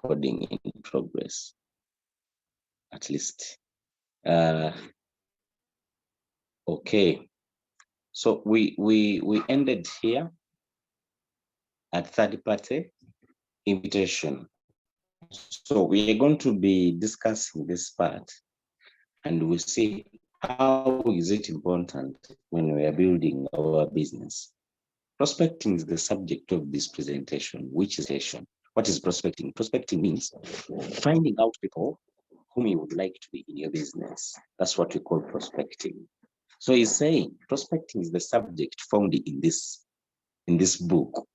recording in progress, at least. Okay, so we ended here at third-party invitation. So we are going to be discussing this part, and we see how is it important when we are building our business. Prospecting is the subject of this presentation, which is session. What is prospecting? Prospecting means finding out people whom you would like to be in your business. That's what we call prospecting. So he's saying prospecting is the subject found in this book.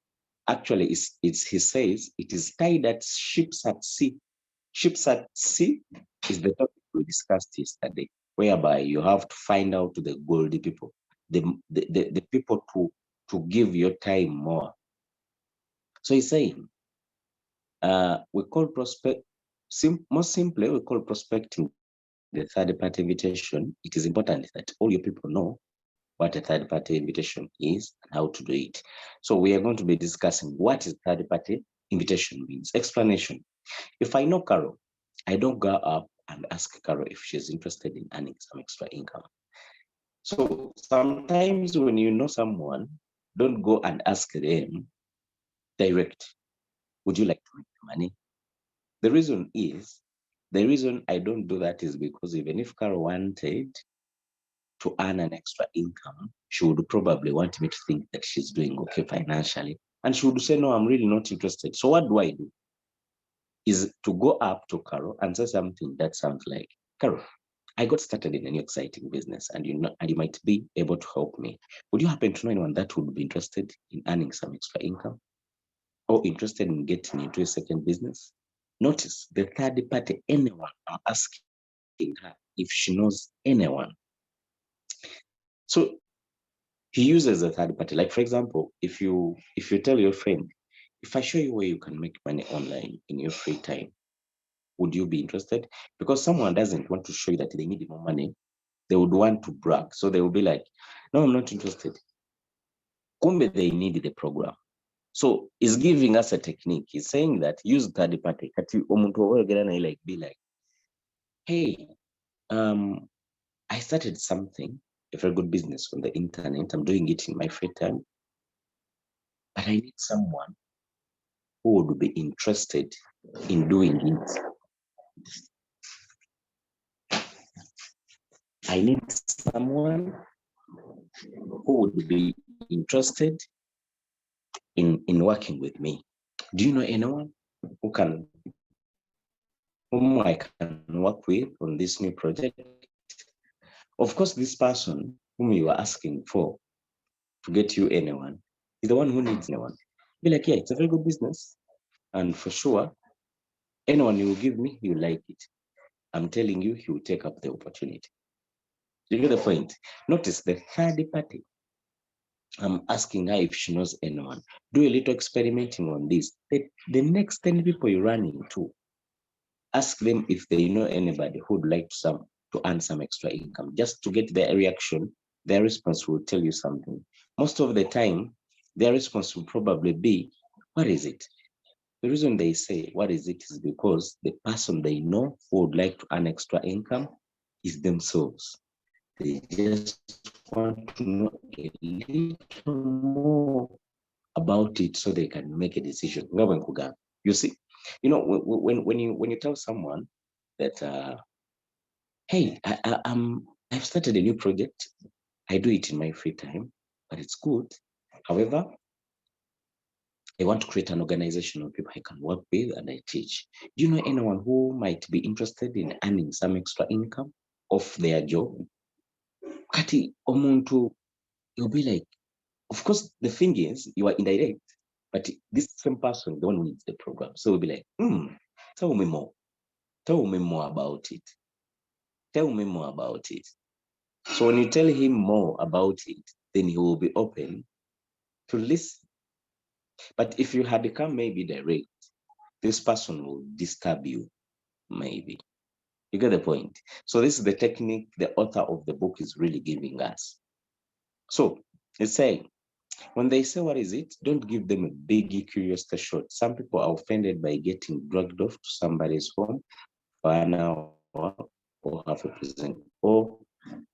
Actually, he says it is tied at ships at sea. Ships at sea is the topic we discussed yesterday, whereby you have to find out the goldie people, the people to give your time more. So he's saying, we call most simply, we call prospecting the third-party invitation. It is important that all your people know what a third-party invitation is and how to do it. So we are going to be discussing what is third-party invitation means. Explanation. If I know Carol, I don't go up and ask Carol if she's interested in earning some extra income. So sometimes when you know someone, don't go and ask them direct, would you like to make money? The reason I don't do that is because even if Carol wanted to earn an extra income, she would probably want me to think that she's doing okay financially. And she would say, no, I'm really not interested. So what do I do? Is to go up to Carol and say something that sounds like, Carol, I got started in a new exciting business and you might be able to help me. Would you happen to know anyone that would be interested in earning some extra income or interested in getting into a second business? Notice the third party, anyone. I'm asking her if she knows anyone. So he uses a third party. Like, for example, if you tell your friend, if I show you where you can make money online in your free time, would you be interested? Because someone doesn't want to show you that they need more money. They would want to brag. So they will be like, no, I'm not interested. Kumbe, they need the program. So he's giving us a technique. He's saying that use third party. Like, be like, hey, I started something, a very good business on the internet. I'm doing it in my free time. But I need someone who would be interested in doing it. I need someone who would be interested in working with me. Do you know anyone whom I can work with on this new project? Of course, this person whom you are asking for to get you anyone is the one who needs anyone. Be like, yeah, it's a very good business. And for sure, anyone you will give me, you like it. I'm telling you, he will take up the opportunity. You get the point? Notice the third party. I'm asking her if she knows anyone. Do a little experimenting on this. The next 10 people you run into, ask them if they know anybody who would like to earn some extra income. Just to get their reaction, their response will tell you something. Most of the time, their response will probably be, what is it? The reason they say, what is it, is because the person they know who would like to earn extra income is themselves. They just want to know a little more about it so they can make a decision. You see, you know, when you tell someone that, hey, I've started a new project. I do it in my free time, but it's good. However, I want to create an organization of people I can work with and I teach. Do you know anyone who might be interested in earning some extra income off their job? Kati omuntu, you'll be like, of course, the thing is, you are indirect, but this same person, the one who needs the program. So we'll be like, tell me more. Tell me more about it. Tell me more about it. So when you tell him more about it, then he will be open to listen. But if you had become maybe direct, this person will disturb you, maybe. You get the point? So this is the technique the author of the book is really giving us. So it's saying, When they say, what is it? Don't give them a big, curious shot. Some people are offended by getting dragged off to somebody's home for an hour or half a present or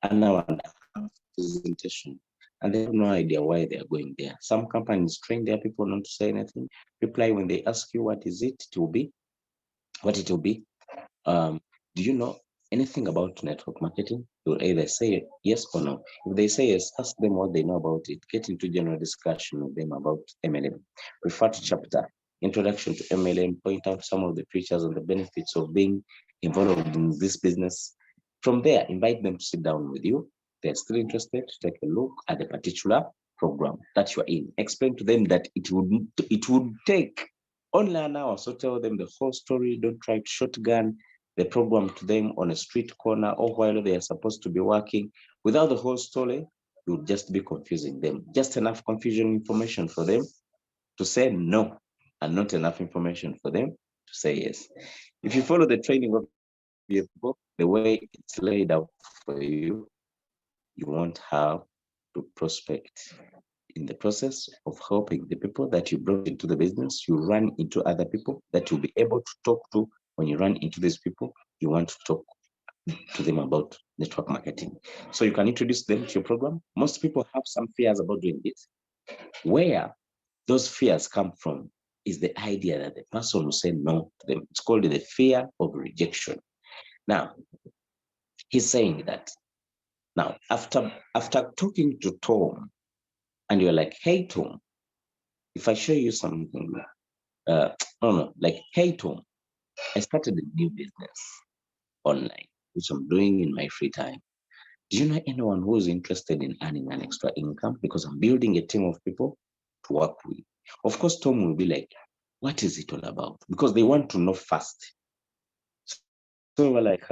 an hour and a half presentation. And they have no idea why they are going there. Some companies train their people not to say anything. Reply when they ask you what is it, it will be, what it will be. Do you know anything about network marketing? You'll either say yes or no. If they say yes, ask them what they know about it. Get into general discussion with them about MLM. Refer to chapter, Introduction to MLM, point out some of the features and the benefits of being involved in this business. From there, invite them to sit down with you. They're still interested to take a look at the particular program that you're in. Explain to them that it would take only an hour. So tell them the whole story. Don't try to shotgun the program to them on a street corner or while they are supposed to be working. Without the whole story, you'll just be confusing them. Just enough confusion information for them to say no, and not enough information for them to say yes. If you follow the training of your book, the way it's laid out for you, you won't have to prospect. In the process of helping the people that you brought into the business, you run into other people that you'll be able to talk to. When you run into these people, you want to talk to them about network marketing. So you can introduce them to your program. Most people have some fears about doing it. Where those fears come from is the idea that the person will say no to them. It's called the fear of rejection. Now, he's saying that now after talking to Tom, and you're like, hey Tom, if I show you something, like, hey Tom, I started a new business online, which I'm doing in my free time. Do you know anyone who's interested in earning an extra income? Because I'm building a team of people to work with. Of course, Tom will be like, what is it all about? Because they want to know fast. So we're like,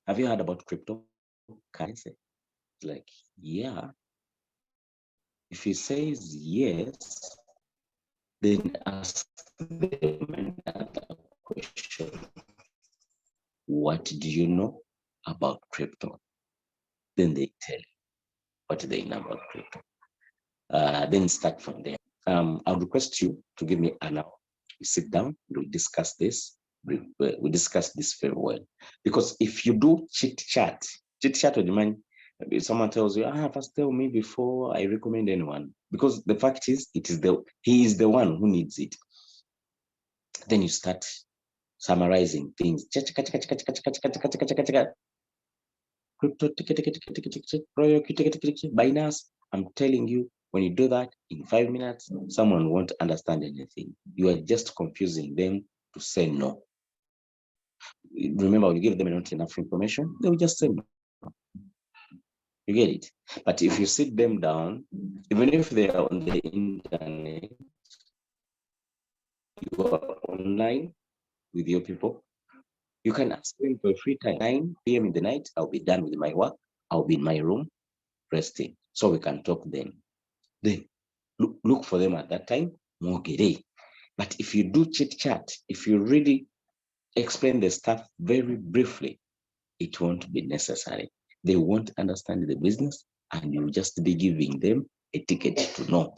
have you heard about cryptocurrency? Like, yeah. If he says yes, then ask them another question. What do you know about crypto? Then they tell you what they know about crypto. Then start from there. I'll request you to give me an hour. We sit down, we discuss this. We discuss this very well. Because if you do chit chat would mind if someone tells you, first tell me before I recommend anyone. Because the fact is, he is the one who needs it. Then you start summarizing things. Crypto, Binance. I'm telling you, when you do that in 5 minutes, someone won't understand anything. You are just confusing them to say no. Remember, when you give them not enough information, they will just say no. You get it? But if you sit them down, even if they are on the internet, you are online with your people, you can ask them for a free time. 9 p.m. in the night, I'll be done with my work. I'll be in my room resting. So we can talk then. Then look for them at that time, more gay. But if you do chit chat, if you really explain the stuff very briefly, it won't be necessary. They won't understand the business, and you'll just be giving them a ticket to know.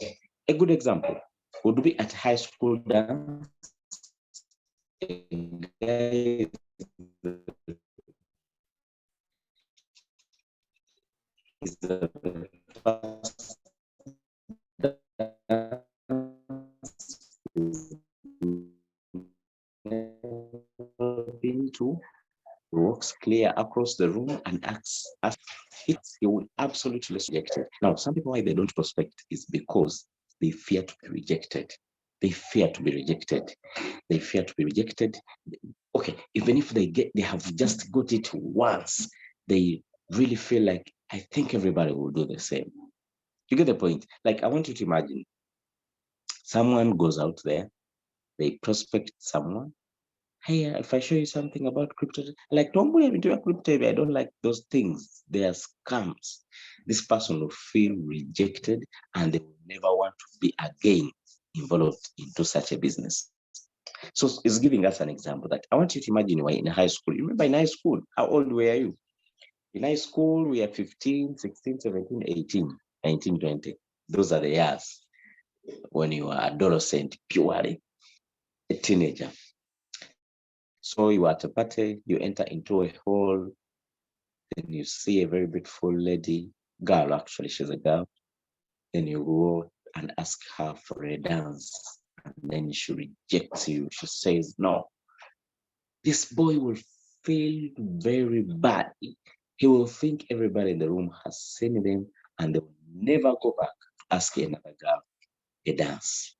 A good example would be at high school dance. Is the first to walks clear across the room and asks it, he will absolutely reject it. Now, some people, why they don't prospect is because they fear to be rejected. They fear to be rejected. They fear to be rejected. Okay, even if they have just got it once, they really feel like, I think everybody will do the same. You get the point? Like, I want you to imagine someone goes out there, they prospect someone. Hey, if I show you something about crypto, like, don't believe into a crypto. I don't like those things. They are scams. This person will feel rejected and they will never want to be again involved into such a business. So it's giving us an example that I want you to imagine you were in high school. You remember in high school, how old were you? In high school, we are 15, 16, 17, 18, 19, 20. Those are the years when you are adolescent, purely a teenager. So you are at a party, you enter into a hall, then you see a very beautiful lady, girl actually, she's a girl. Then you go and ask her for a dance, and then she rejects you. She says, no, this boy will feel very bad. He will think everybody in the room has seen them and they will never go back asking another girl a dance.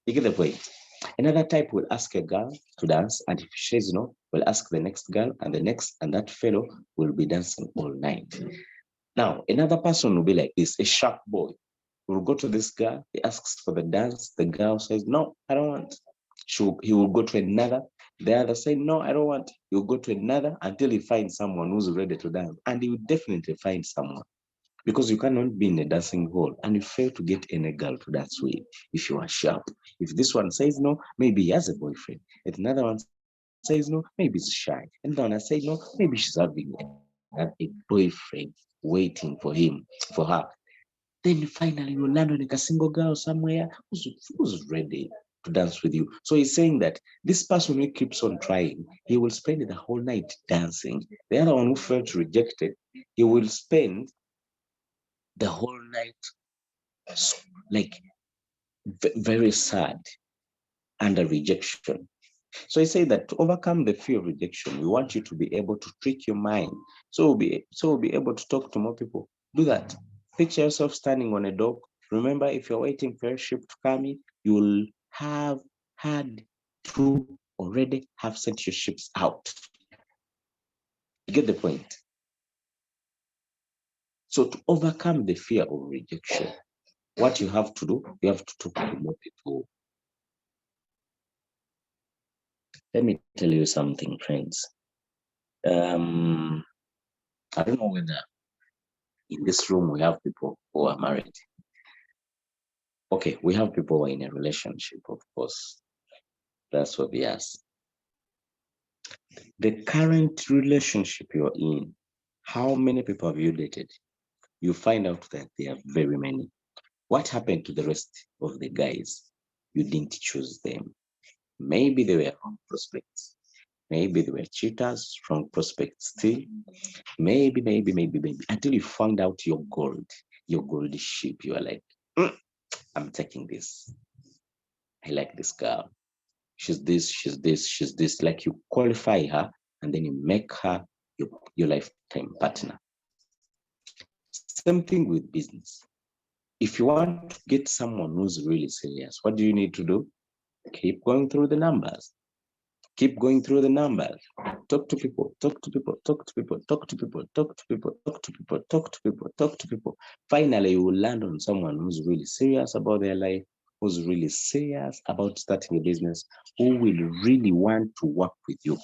You get the point? Another type will ask a girl to dance, and if she says no, will ask the next girl and the next, and that fellow will be dancing all night. Now, another person will be like this, a sharp boy will go to this girl, he asks for the dance, the girl says, no, I don't want. He will go to another, the other say, no, I don't want. He'll go to another until he finds someone who's ready to dance, and he will definitely find someone. Because you cannot be in a dancing hall and you fail to get any girl to dance with if you are sharp. If this one says no, maybe he has a boyfriend. If another one says no, maybe he's shy. And the one that says no, maybe she's having a boyfriend waiting for him, for her. Then finally you land on a single girl somewhere who's ready to dance with you. So he's saying that this person who keeps on trying, he will spend the whole night dancing. The other one who felt rejected, he will spend the whole night like very sad under rejection. So he said that to overcome the fear of rejection, we want you to be able to trick your mind. So we'll be able to talk to more people. Do that. Picture yourself standing on a dock. Remember, if you're waiting for a ship to come in, you'll have had to already have sent your ships out. You get the point? So to overcome the fear of rejection, what you have to do, you have to talk to more people. Let me tell you something, friends. I don't know whether in this room we have people who are married. Okay, we have people who are in a relationship, of course. That's obvious. The current relationship you're in, how many people have you dated? You find out that there are very many. What happened to the rest of the guys? You didn't choose them. Maybe they were wrong prospects. Maybe they were cheaters, wrong prospects still. Maybe, until you found out your gold ship. You are like, I'm taking this. I like this girl. She's this, she's this, she's this. Like you qualify her and then you make her your lifetime partner. Same thing with business. If you want to get someone who's really serious, what do you need to do? Keep going through the numbers. Keep going through the numbers. Talk to people, talk to people, talk to people, talk to people, talk to people, talk to people, talk to people, talk to people. Finally, you will land on someone who's really serious about their life, who's really serious about starting a business, who will really want to work with you.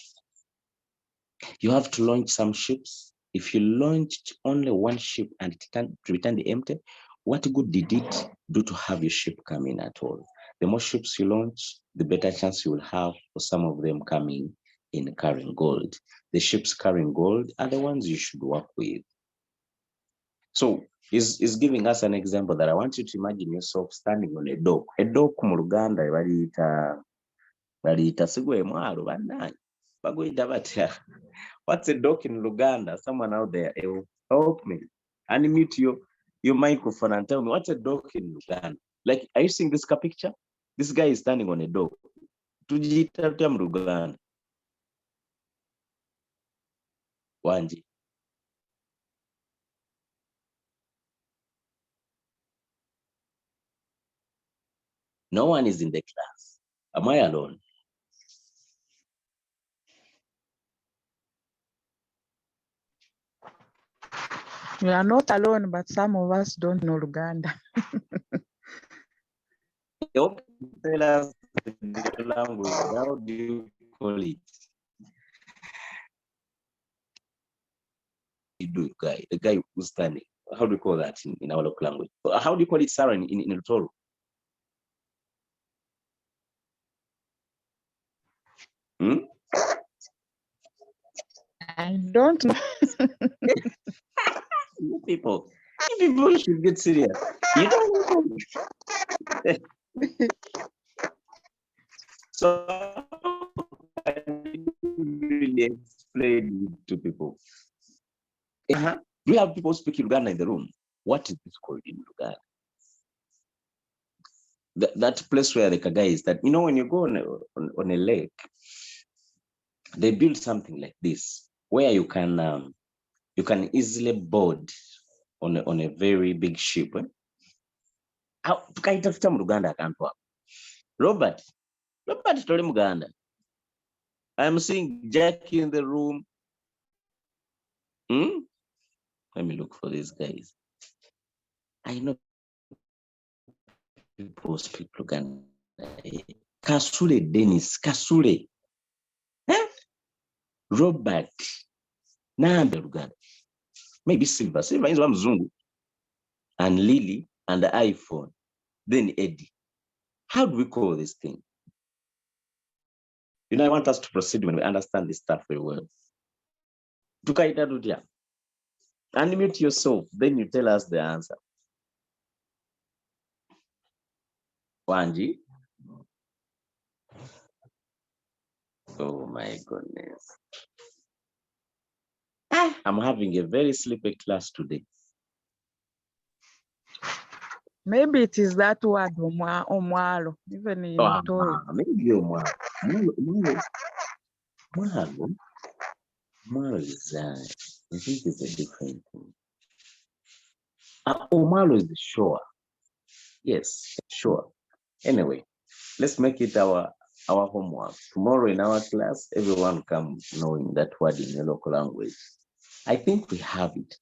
You have to launch some ships. If you launched only one ship and it returned empty, what good did it do to have your ship come in at all? The more ships you launch, the better chance you will have for some of them coming in carrying gold. The ships carrying gold are the ones you should work with. So he's giving us an example that I want you to imagine yourself standing on a dock. A dock mu Luganda baliyita sigwe mwalo bannange baguyita batya. What's a dock in Luganda? Someone out there help me. Unmute your microphone and tell me what's a dock in Luganda. Like, are you seeing this picture? This guy is standing on a dock. Tujiyita tutya mu Luganda? Wanji. No one is in the class. Am I alone? We are not alone, but some of us don't know Luganda. Tell us the language. How do you call it? The guy who's standing. How do you call that in our local language? How do you call it, Sarah, in Rutoro? I don't know. People, People should get serious. You don't know. So I really explain it to people. We have people speak Luganda in the room. What is this called in Luganda? That place where the Kagai is, that, when you go on a lake, they build something like this where you can easily board on a very big ship. Tukaitafuta mu Luganda akantu ako. Robert toli Muganda. I'm seeing Jackie in the room. Let me look for these guys. I know people speak Luganda. Kasule Dennis, Kasule. Robert. Nambe Luganda. Maybe Silver. Silver is Mzungu. And Lily and the iPhone. Then Eddie. How do we call this thing? I want us to proceed when we understand this stuff very well. Unmute yourself, then you tell us the answer. Wanji? Oh my goodness. I'm having a very sleepy class today. Maybe it is that word, omwalo, even in Tory. Maybe omwalo. Omwalo is, I think it's a different thing. Omwalo is the shore. Yes, sure. Anyway, let's make it our homework. Tomorrow in our class, everyone come knowing that word in the local language. I think we have it.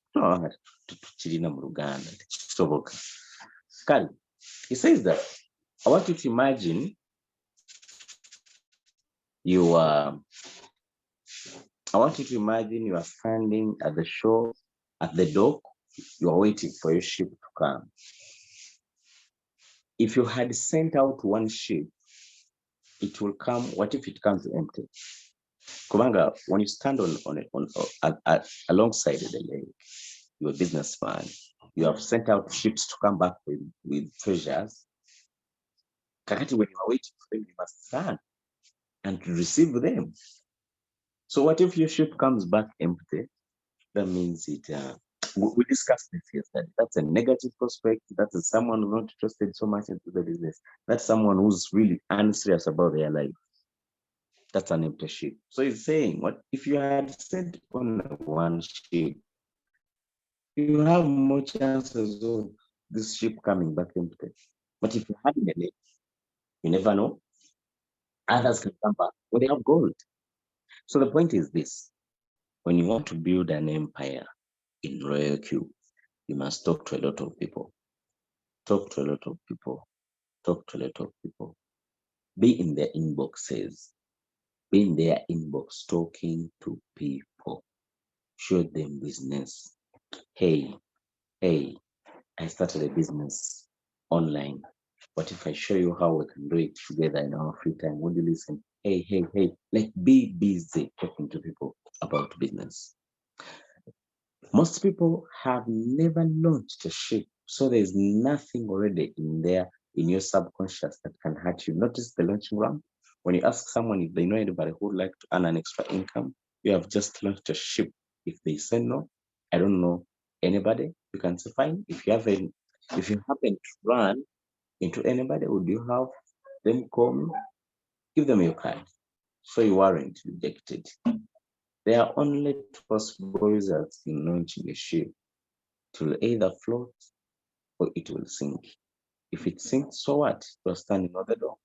He says that I want you to imagine you are standing at the shore, at the dock, you are waiting for your ship to come. If you had sent out one ship, it will come. What if it comes empty? Kubanga, when you stand alongside the lake, you're a businessman. You have sent out ships to come back with treasures. Kakati, when you are waiting for them, you must stand and receive them. So what if your ship comes back empty? That means it. We discussed this yesterday. That's a negative prospect. That's someone who's not interested so much into the business. That's someone who's really unserious about their life. That's an empty ship. So he's saying, what if you had sent on one ship, you have more chances of this ship coming back empty. But if you have in a lake, you never know. Others can come back when they have gold. So the point is this: when you want to build an empire in Royal Q, you must talk to a lot of people. Talk to a lot of people. Talk to a lot of people. Be in their inboxes. Be in their inbox talking to people. Show them business. Hey, I started a business online. What if I show you how we can do it together in our free time? Would you listen? Hey, like be busy talking to people about business. Most people have never launched a ship, so there's nothing already in your subconscious that can hurt you. Notice the launching round. When you ask someone if they know anybody who would like to earn an extra income, you have just launched a ship. If they say no, I don't know anybody, you can say fine. If you haven't run into anybody, would you have them come? Give them your card, so you aren't rejected. There are only two possible results in launching a ship. It will either float or it will sink. If it sinks, so what? You're standing on the door.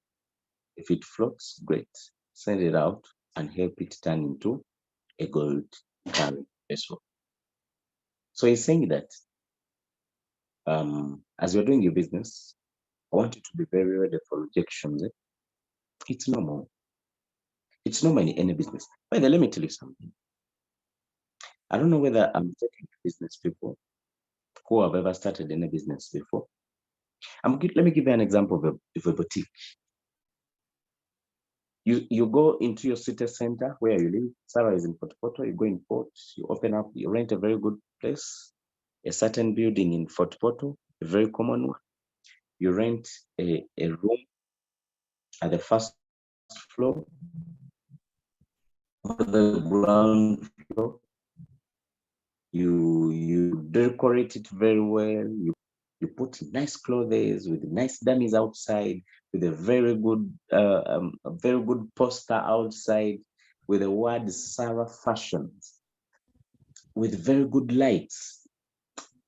If it floats, great. Send it out and help it turn into a gold carrying vessel. So he's saying that as you're doing your business, I want you to be very ready for rejections. It's normal. It's normal in any business. But let me tell you something. I don't know whether I'm talking to business people who have ever started any business before. Let me give you an example of a boutique. You go into your city center where you live. Sarah is in Port. You go in Port, you open up, you rent a very good place. a certain building in Fort Portal, a very common one. You rent a room at the first floor or the ground floor. You decorate it very well. You put nice clothes with nice dummies outside, with a very good poster outside with the word Sarah Fashions, with very good lights.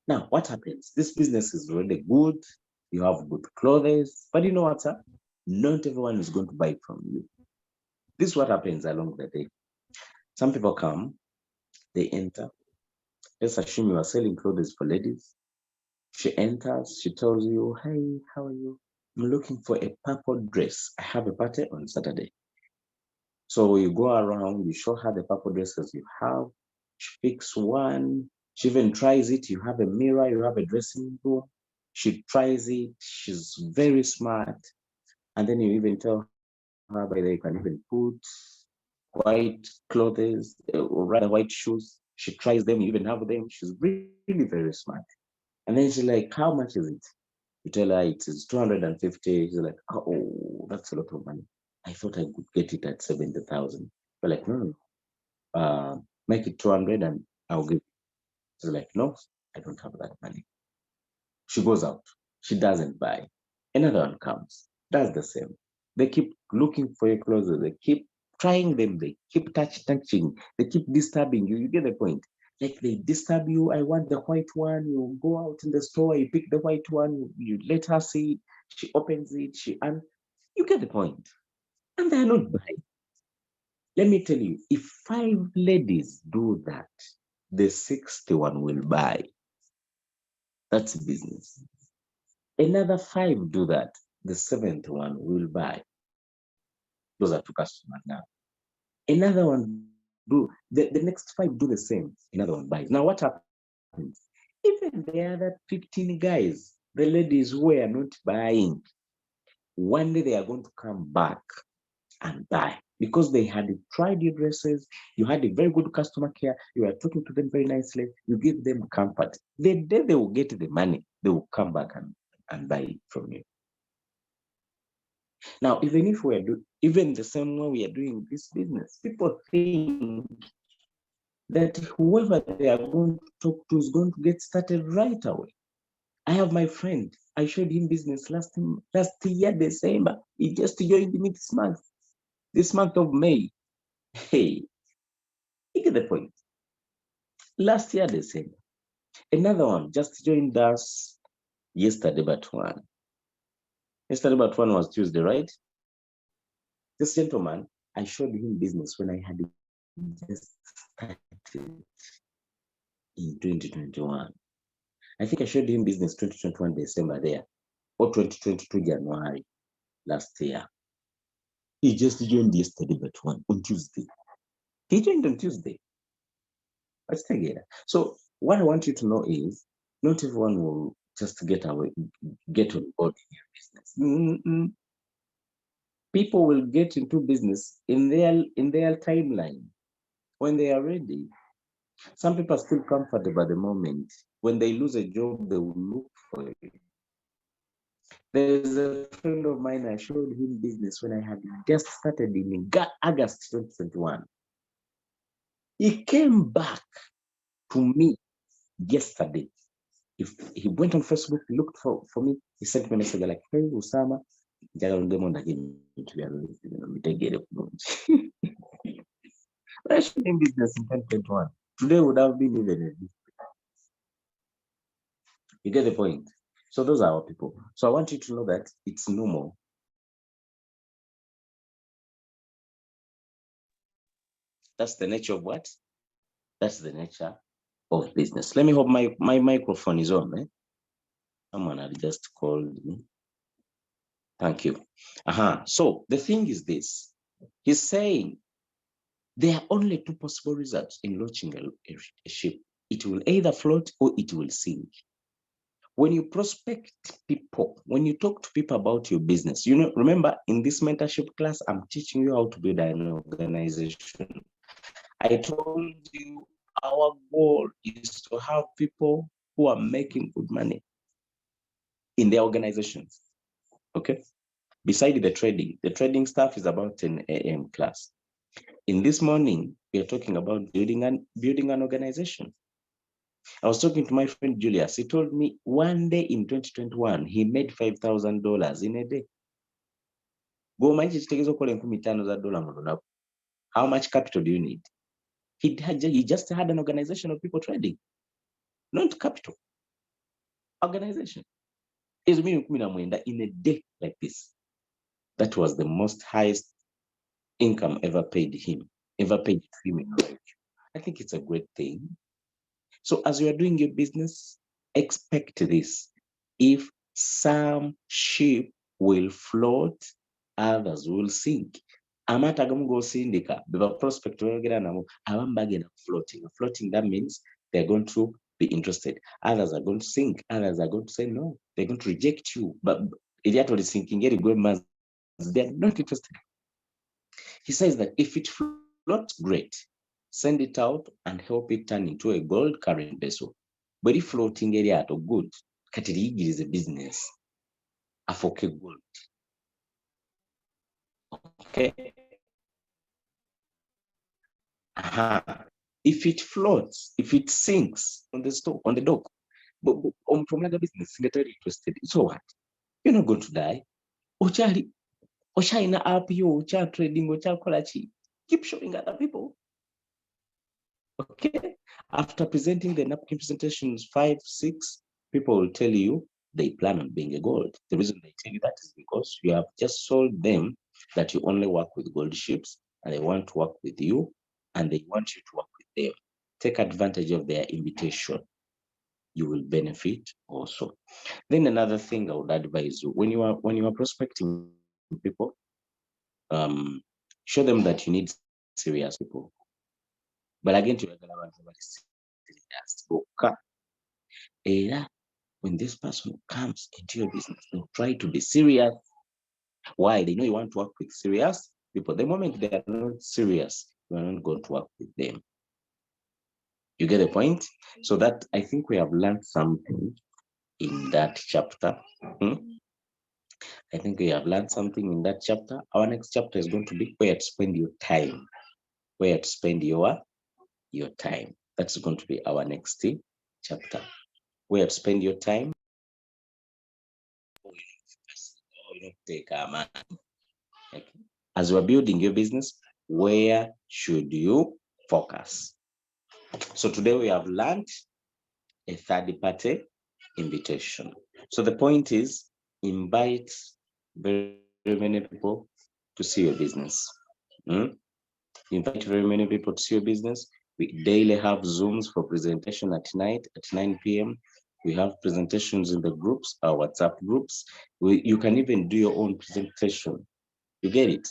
Now, what happens? This business is really good. You have good clothes, but you know what, sir? Not everyone is going to buy from you. This is what happens along the day. Some people come, they enter. Let's assume you are selling clothes for ladies. She enters, she tells you, "Hey, how are you? I'm looking for a purple dress. I have a party on Saturday." So you go around, you show her the purple dresses you have. She picks one. She even tries it. You have a mirror, you have a dressing room. She tries it. She's very smart. And then you even tell her, by the way, you can even put white clothes or rather white shoes. She tries them, you even have them. She's really very smart. And then she's like, "How much is it?" You tell her it is 250. She's like, "Oh, that's a lot of money. I thought I could get it at 70,000. You're like, "No, no, make it 200 and I'll give it." She's like, "No, I don't have that money." She goes out. She doesn't buy. Another one comes, does the same. They keep looking for your clothes. They keep trying them. They keep touching. They keep disturbing you. You get the point. Like they disturb you. "I want the white one." You go out in the store. You pick the white one. You let her see it. She opens it. And you get the point. And they're not buying. Let me tell you, if 5 ladies do that, the 61 will buy. That's business. Another 5 do that, the 7th one will buy. Those are 2 customers now. Another one do, the next 5 do the same. Another one buys. Now what happens? Even the other 15 guys, the ladies who are not buying, one day they are going to come back and buy because they had tried your dresses, you had a very good customer care, you are talking to them very nicely, you give them comfort. The day they will get the money, they will come back and buy it from you. Now, even if we are even the same way we are doing this business, people think that whoever they are going to talk to is going to get started right away. I have my friend, I showed him business last year, December. He just joined me this month of May. Hey, you get the point. Last year, December. Another one just joined us yesterday, but one. Yesterday, but one was Tuesday, right? This gentleman, I showed him business when I had just started in 2021. I think I showed him business 2021 December there, or 2022 January last year. He just joined yesterday, but one on Tuesday. He joined on Tuesday. Let's take it. So what I want you to know is not everyone will just get on board in your business. People will get into business in their timeline when they are ready. Some people are still comfortable at the moment. When they lose a job, they will look for it. There's a friend of mine, I showed him business when I had just started in August 2021. He came back to me yesterday. If he went on Facebook, looked for me, he sent me a message like, "Hey, Usaamah, but I showed him business in 2021. Today would have been even a bit. You get the point? So those are our people. So I want you to know that it's normal. That's the nature of what? That's the nature of business. Let me hope my microphone is on. Someone had just called me. Thank you. So the thing is this. He's saying there are only 2 possible results in launching a ship. It will either float or it will sink. When you prospect people, when you talk to people about your business, remember in this mentorship class, I'm teaching you how to build an organization. I told you our goal is to have people who are making good money in their organizations. Okay. Beside the trading stuff is about 10 a.m. class. In this morning, we are talking about building an organization. I was talking to my friend Julius. He told me one day in 2021, he made $5,000 in a day. How much capital do you need? He just had an organization of people trading, not capital. Organization. In a day like this. That was the most highest income ever paid him in life. I think it's a great thing. So as you are doing your business, expect this. If some ship will float, others will sink. Amata go sindika, the prospect floating. Floating, that means they're going to be interested. Others are going to sink. Others are going to say no. They're going to reject you. But immediately sinking, they're not interested. He says that if it floats, great. Send it out and help it turn into a gold carrying vessel. But if floating area to good, Katirigi is a business. Afoke gold. Okay. If it floats, if it sinks on the dock, but from another business, get interested. So what? You're not going to die. Ocha app you, ocha trading, ocha kolachi. Keep showing other people. Okay. After presenting the napkin presentations 5, 6, people will tell you they plan on being a gold. The reason they tell you that is because you have just sold them that you only work with gold ships and they want to work with you and they want you to work with them. Take advantage of their invitation. You will benefit also. Then another thing I would advise you when you are prospecting people, show them that you need serious people. But again, to when this person comes into your business, they'll try to be serious. Why? They know you want to work with serious people. The moment they are not serious, you are not going to work with them. You get the point? So that I think we have learned something in that chapter. I think we have learned something in that chapter. Our next chapter is going to be where to spend your time. Where to spend your time. That's going to be our next chapter. Where to spend your time. Okay. As we're building your business, where should you focus? So today we have learned a third-party invitation. So the point is, invite very many people to see your business. Invite very many people to see your business. We daily have Zooms for presentation at night at 9 p.m. We have presentations in the groups, our WhatsApp groups. You can even do your own presentation. You get it?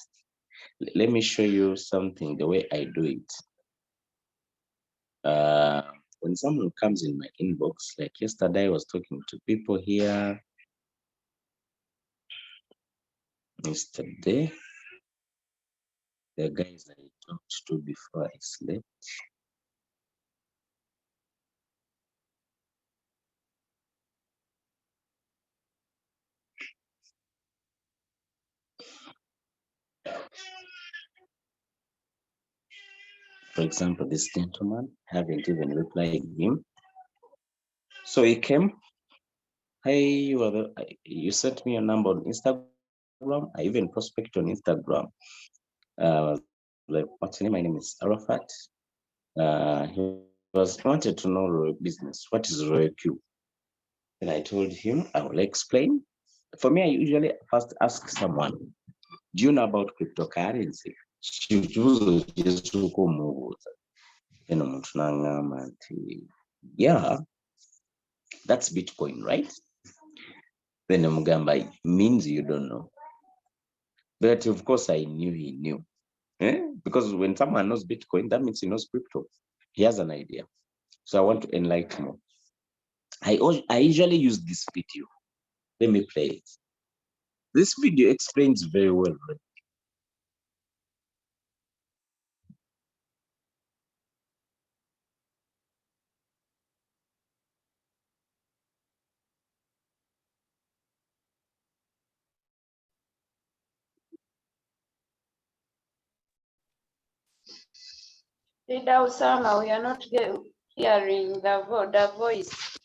Let me show you something, the way I do it. When someone comes in my inbox, like yesterday, I was talking to people here. Yesterday, the guys I talked to before I slept. For example, this gentleman, haven't even replied him. So he came. Hey, you sent me a number on Instagram. I even prospect on Instagram. Like, what's your name? My name is Arafat. He wanted to know Royal business. What is Royal Q? And I told him I will explain. For me, I usually first ask someone, do you know about cryptocurrency? Yeah, that's Bitcoin, right? Then Mugamba means you don't know. But of course, I knew he knew. Because when someone knows Bitcoin, that means he knows crypto. He has an idea. So I want to enlighten him. I usually use this video. Let me play it. This video explains very well. Leader Usaamah, we are not hearing the voice.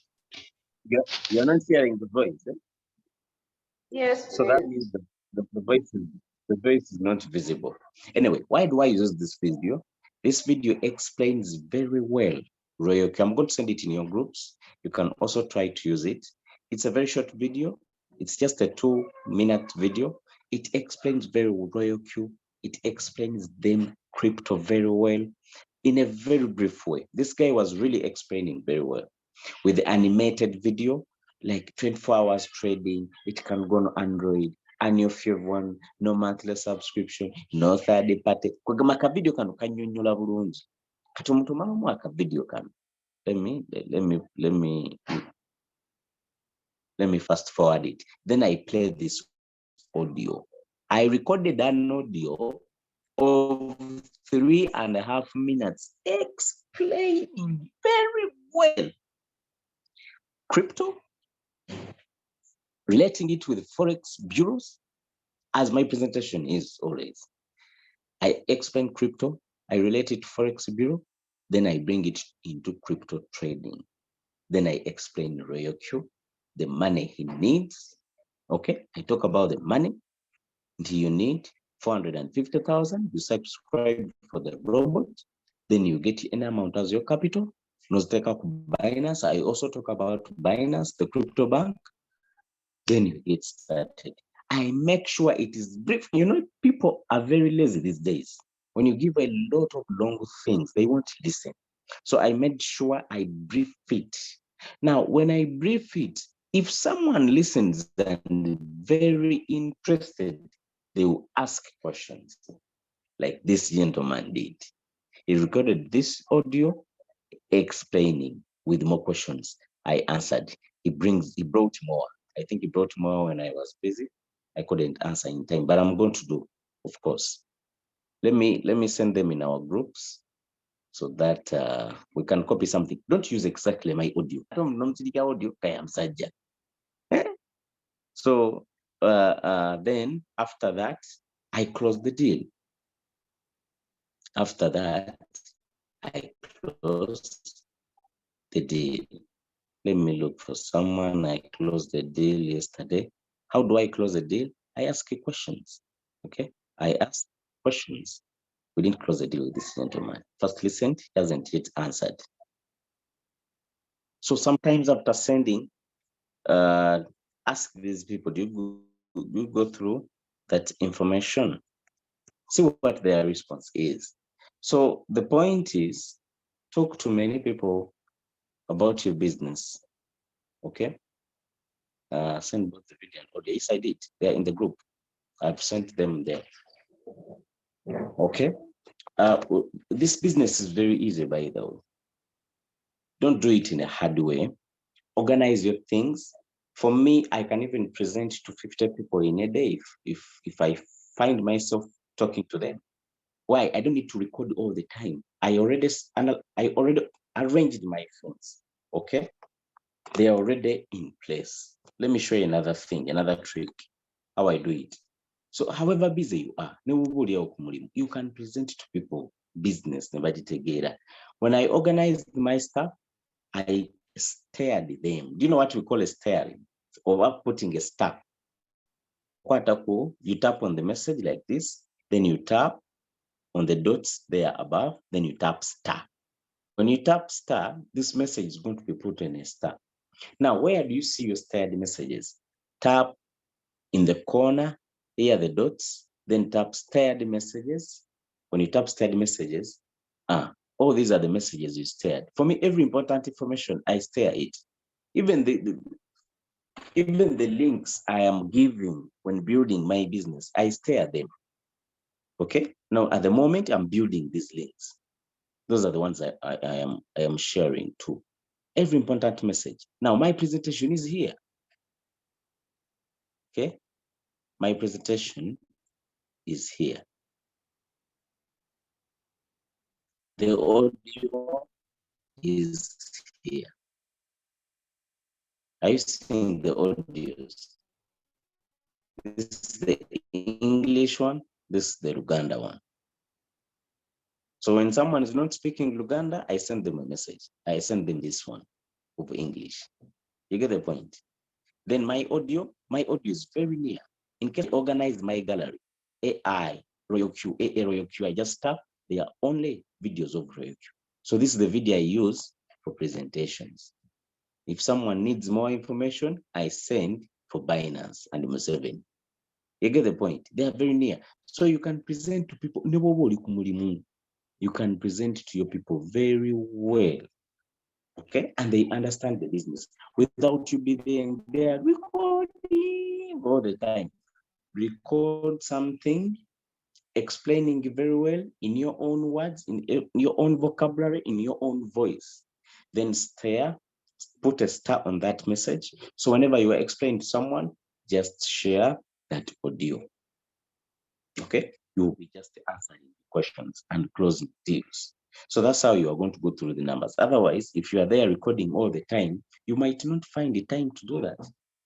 You're not hearing the voice. Eh? Yes, So that means the voice is not visible. Anyway, why do I use this video? This video explains very well royalty. I'm going to send it in your groups. You can also try to use it. It's a very short video. It's just a 2-minute video. It explains very well royalty. It explains them crypto very well in a very brief way. This guy was really explaining very well with the animated video, like 24 hours trading. It can go on Android, annual fee of one, no monthly subscription, no third party. Kwegama ka video kano kanyonyola bulungi. Kati omuntu malamu aka video kano. Let me fast forward it. Then I play this audio. I recorded an audio of 3.5 minutes explaining very well crypto, relating it with forex bureaus, as my presentation is always. I explain crypto, I relate it to forex bureau, then I bring it into crypto trading. Then I explain Royal Q, the money he needs. Okay, I talk about the money. You need 450,000. You subscribe for the robot, then you get any amount as your capital. Binance. I also talk about Binance, the crypto bank. Then you get started. I make sure it is brief. You know, people are very lazy these days. When you give a lot of long things, they won't listen. So I made sure I brief it. Now, when I brief it, if someone listens and very interested, they will ask questions like this gentleman did. He recorded this audio explaining with more questions. I answered. He brought more. I think he brought more when I was busy. I couldn't answer in time, but I'm going to do, of course. Let me send them in our groups so that we can copy something. Don't use exactly my audio. So then after that, I close the deal. After that, I close the deal. Let me look for someone. I closed the deal yesterday. How do I close a deal? I ask you questions. Okay, I ask questions. We didn't close the deal with this gentleman. First listened, hasn't yet answered. So sometimes after sending, ask these people, do you go through that information? See what their response is. So the point is, talk to many people about your business. Okay. Send both the video and audio. Yes, I did. They're in the group. I've sent them there. Okay. This business is very easy, by the way. Don't do it in a hard way. Organize your things. For me, I can even present to 50 people in a day if I find myself talking to them. Why? I don't need to record all the time. I already arranged my phones. Okay. They are already in place. Let me show you another thing, another trick, how I do it. So however busy you are, you can present to people business. When I organized my stuff, I stared them. Do you know what we call a staring? Or putting a star. You tap on the message like this, then you tap on the dots there above, then you tap star. When you tap star, this message is going to be put in a star. Now, where do you see your starred messages? Tap in the corner, here are the dots, then tap starred messages. When you tap starred messages, all these are the messages you stared. For me, every important information, I stare it. Even the links I am giving when building my business, I stare them. Okay. Now, at the moment, I'm building these links. Those are the ones I am sharing too. Every important message. Now, my presentation is here. Okay. My presentation is here. The audio is here. Are you seeing the audios? This is the English one, this is the Uganda one. So when someone is not speaking Luganda, I send them a message. I send them this one of English. You get the point? Then my audio is very near. In case I organize my gallery, AI, Royal Q, AA Royal Q, I just tap, they are only videos of Royal Q. So this is the video I use for presentations. If someone needs more information, I send for Binance and Museveni. You get the point? They are very near. So you can present to people. You can present to your people very well. Okay? And they understand the business without you being there recording all the time. Record something, explaining very well in your own words, in your own vocabulary, in your own voice. Then put a star on that message. So whenever you explain to someone, just share that audio. Okay? You will be just answering questions and closing deals. So that's how you are going to go through the numbers. Otherwise, if you are there recording all the time, you might not find the time to do that.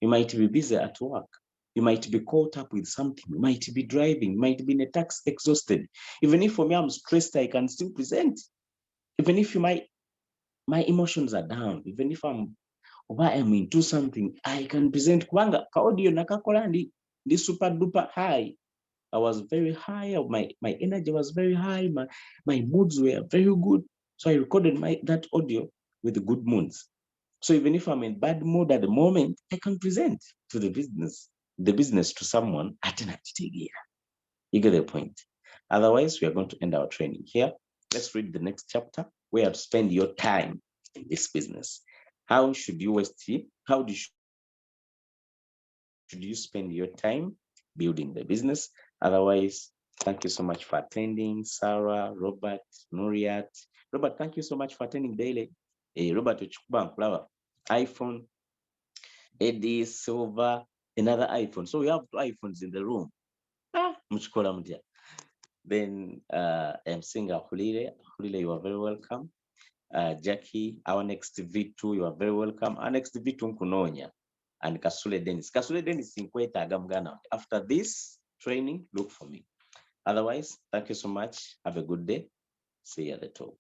You might be busy at work. You might be caught up with something. You might be driving. You might be in a taxi exhausted. Even if for me I'm stressed, I can still present. Even if my emotions are down, even if I'm into something, I can present. Kwanga audio nakakola ndi super duper high. I was very high. My energy was very high. My moods were very good. So I recorded that audio with the good moods. So even if I'm in bad mood at the moment, I can present to the business to someone at an activity. You get the point. Otherwise, we are going to end our training here. Let's read the next chapter, where to spend your time in this business. How should you should you spend your time building the business? Otherwise, thank you so much for attending. Sarah, Robert, Nuriat. Robert, thank you so much for attending daily. Robert Flower, iPhone, Eddie, Silver, another iPhone. So we have 2 iPhones in the room. Then I'm seeing Hulile. Hulile, you are very welcome. Jackie, our next V2, you are very welcome. Our next V2 Nkunonya. And Kasule Dennis. Kasule Dennis Inkweta Agamgana. After this training, look for me. Otherwise, thank you so much. Have a good day. See you at the top.